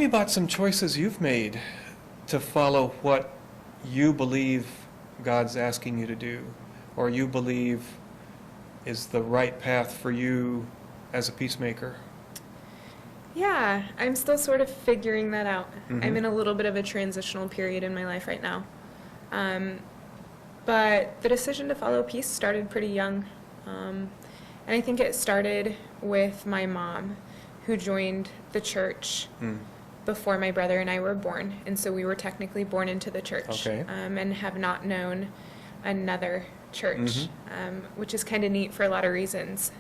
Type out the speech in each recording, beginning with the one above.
about some choices you've made to follow what you believe God's asking you to do, or you believe is the right path for you as a peacemaker. Yeah, I'm still sort of figuring that out. Mm-hmm. I'm in a little bit of a transitional period in my life right now. But the decision to follow peace started pretty young. And I think it started with my mom, who joined the church before my brother and I were born. And so we were technically born into the church, Okay. and have not known another church, which is kind of neat for a lot of reasons.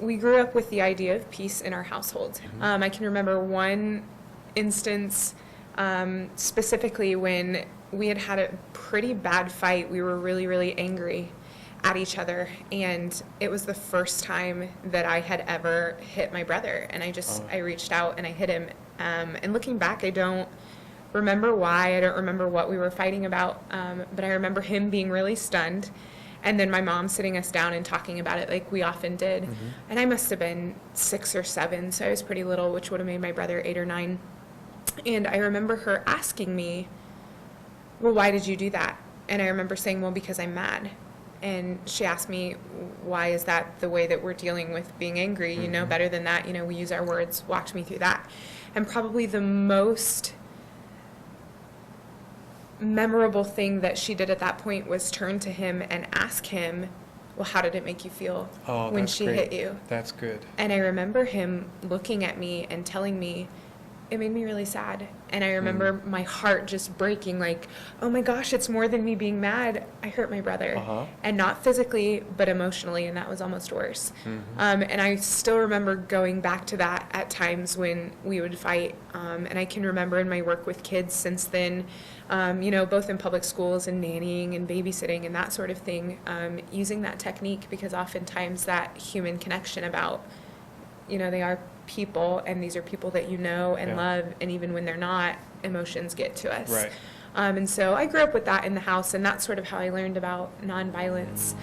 We grew up with the idea of peace in our household. I can remember one instance specifically when we had a pretty bad fight. We were really, really angry at each other, and it was the first time that I had ever hit my brother, and I reached out and I hit him. And looking back, I don't remember why, I don't remember what we were fighting about, but I remember him being really stunned, and then my mom sitting us down and talking about it like we often did. And I must have been 6 or 7, so I was pretty little, which would have made my brother 8 or 9. And I remember her asking me, well, why did you do that? And I remember saying, well, because I'm mad. And she asked me, why is that the way that we're dealing with being angry? You know better than that. You know, we use our words. Walked me through that. And probably the most memorable thing that she did at that point was turn to him and ask him, well, how did it make you feel when she hit you? That's good. And I remember him looking at me and telling me, it made me really sad. And I remember my heart just breaking, like, oh my gosh, it's more than me being mad. I hurt my brother. And not physically, but emotionally, and that was almost worse. And I still remember going back to that at times when we would fight. And I can remember in my work with kids since then, you know, both in public schools and nannying and babysitting and that sort of thing, using that technique, because oftentimes that human connection about, you know, they are people, and these are people that you know and love, and even when they're not, emotions get to us. Right. And so I grew up with that in the house, and that's sort of how I learned about nonviolence.